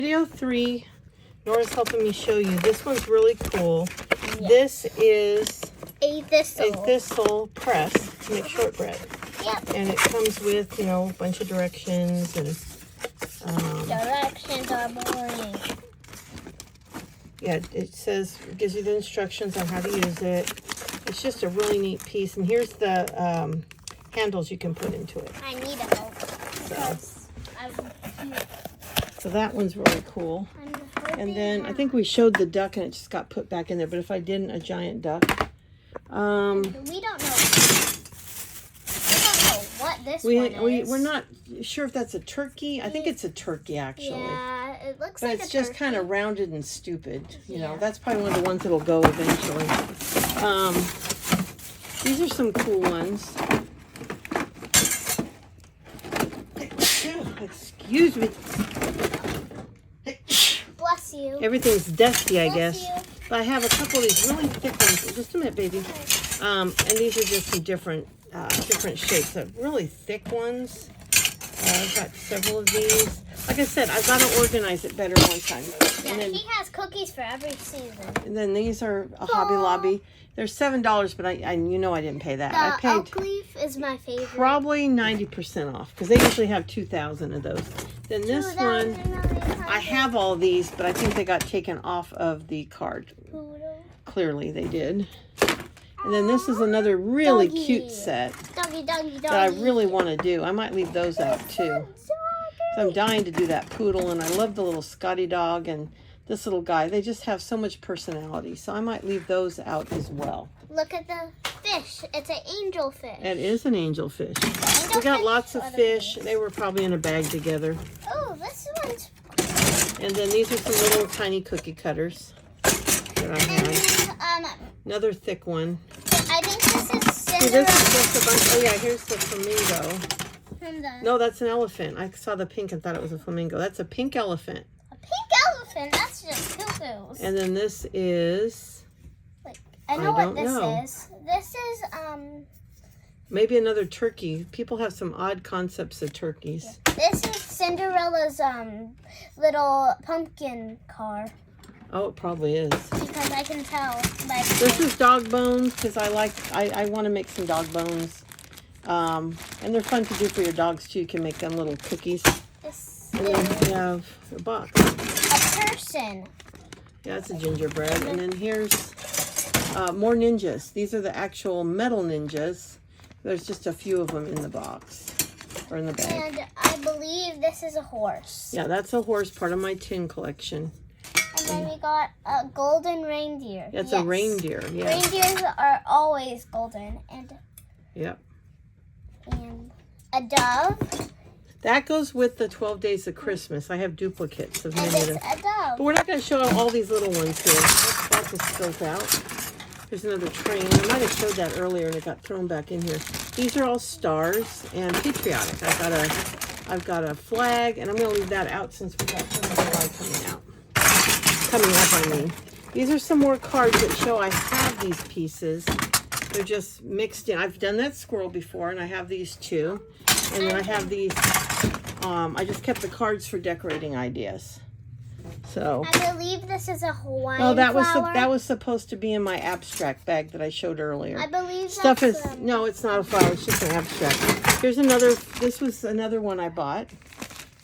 Video 3, Nora's helping me show you. This one's really cool. Yeah. This is A thistle. a thistle press to make shortbread. Yep. And it comes with, you know, a bunch of directions and Directions are boring. yeah, it says, it gives you the instructions on how to use it. It's just a really neat piece. And here's the handles you can put into it. I need help because So that one's really cool. And then I think we showed the duck and it just got put back in there. But if I didn't, a giant duck. we don't know. What this one is. We're not sure if that's a turkey. I think it's a turkey, actually. Yeah, it looks but like it's a just turkey. kind of rounded and stupid. You know, Yeah. that's probably one of the ones that'll go eventually. These are some cool ones. Excuse me. Bless you. Everything's dusty, I guess. Bless you. But I have a couple of these really thick ones. Just a minute, baby. And these are just some different shapes. Really thick ones. I've got several of these. Like I said, I've got to organize it better one time. Yeah, And then, he has cookies for every season. and then these are a Hobby Lobby. They're $7, but I you know I didn't pay that. I The paid oak leaf is my favorite. probably 90% off because they usually have 2,000 of those. Then this one, I have all these, but I think they got taken off of the card. Poodle. Clearly they did. And then this is another really Doggy. cute set Doggy, doggy, doggy. that I really want to do. I might leave those out too. So I'm dying to do that poodle, and I love the little Scotty dog and this little guy. They just have so much personality. So I might leave those out as well. Look at the fish. It's an angel fish. It is an angelfish. Angel We got fish lots of or the fish. fish? They were probably in a bag together. Oh, this one's. And then these are some little tiny cookie cutters that I had. Another thick one. I think this is See, Cinderella. this is just a bunch. Oh yeah, here's the flamingo. From the, No, that's an elephant. I saw the pink and thought it was a flamingo. That's a pink elephant. a pink elephant. That's just cuckoos. And then this is I know I what don't this know. is. This is maybe another turkey. People have some odd concepts of turkeys. This is Cinderella's little pumpkin car Oh, it probably is. because I can tell by This is dog bones because I want to make some dog bones. And they're fun to do for your dogs too. You can make them little cookies. this And then is we have a box. a person. Yeah, it's a gingerbread. And then here's more ninjas. These are the actual metal ninjas. There's just a few of them in the box or in the bag. And I believe this is a horse. Yeah, that's a horse, part of my tin collection. And then we got a golden reindeer. That's a reindeer. Yeah. Reindeers are always golden. And Yep. a dove. That goes with the 12 Days of Christmas. I have duplicates of And many it's of them. a dove. But we're not going to show all these little ones here. That just spilled out. There's another train. I might have showed that earlier and it got thrown back in here. These are all stars and patriotic. I've got a flag, and I'm going to leave that out since we've got some flag coming up, I mean. These are some more cards that show I have these pieces. They're just mixed in. I've done that squirrel before, and I have these too. And then I have these, I just kept the cards for decorating ideas. So, I believe this is a Hawaiian oh, that flower. was supposed to be in my abstract bag that I showed earlier. I believe Stuff that's, is, no, it's not a flower, it's just an abstract. Here's another, this was another one I bought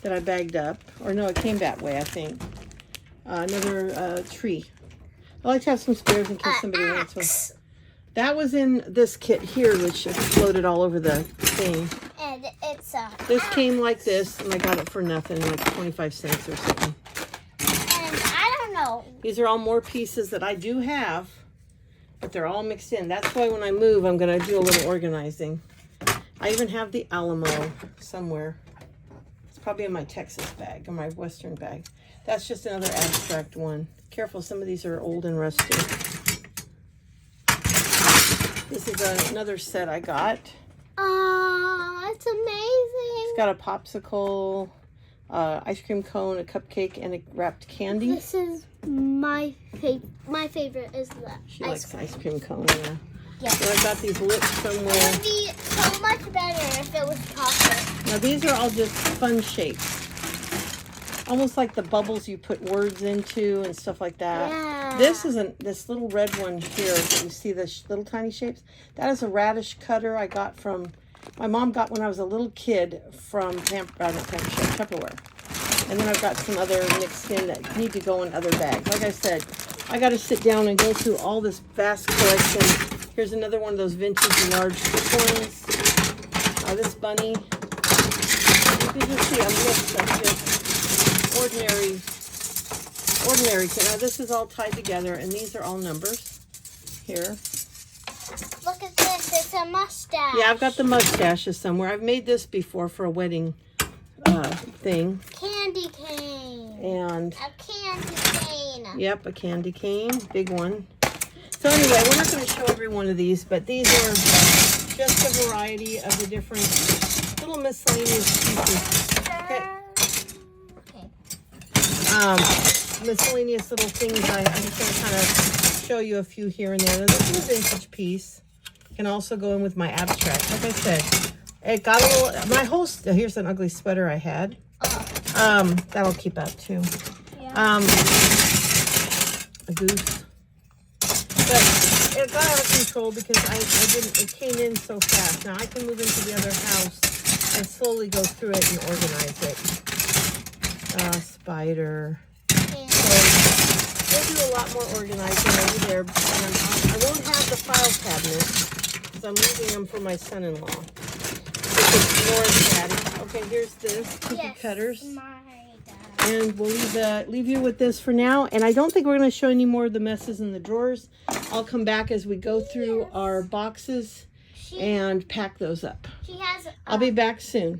that I bagged up. Or no, it came that way, I think. Another tree. I like to have some spares in case somebody wants one. axe. That was in this kit here, which exploded all over the thing. And it's a This axe. came like this, and I got it for nothing, like 25 cents or something. And I don't know. These are all more pieces that I do have, but they're all mixed in. That's why when I move, I'm going to do a little organizing. I even have the Alamo somewhere. It's probably in my Texas bag or my Western bag. That's just another abstract one. Careful, some of these are old and rusty. This is another set I got. Oh, it's amazing. It's got a popsicle, ice cream cone, a cupcake, and a wrapped candy. This is my favorite. My favorite is the She ice likes cream. ice cream cone, yeah. Yeah. So I got these lit It somewhere. would be so much better if it was chocolate. Now these are all just fun shapes. almost like the bubbles you put words into and stuff like that. Yeah. This isn't, this little red one here, you see the little tiny shapes? That is a radish cutter I got from, my mom got when I was a little kid from Tupperware. And then I've got some other mixed in that need to go in other bags. Like I said, I got to sit down and go through all this vast collection. Here's another one of those vintage large coins. This bunny. You can just see a mix of just ordinary. Now this is all tied together, and these are all numbers. Here. Look at this. It's a mustache. Yeah, I've got the mustaches somewhere. I've made this before for a wedding thing. Candy cane. And A candy cane. yep, a candy cane, big one. So anyway, we're not going to show every one of these, but these are just a variety of the different little miscellaneous pieces. Okay. Miscellaneous little things. I'm just going to kind of show you a few here and there. This is a vintage piece. Can also go in with my abstract. Like I said, it got a little, my whole, here's an ugly sweater I had. That'll keep out too. Yeah. A goose. But it got out of control because I didn't, it came in so fast. Now I can move into the other house and slowly go through it and organize it. Spider. So we'll do a lot more organizing over there. And I won't have the file cabinet because I'm leaving them for my son-in-law. Okay, here's this cookie cutters. And we'll leave you with this for now. And I don't think we're going to show any more of the messes in the drawers. I'll come back as we go through our boxes and pack those up. She has. I'll be back soon.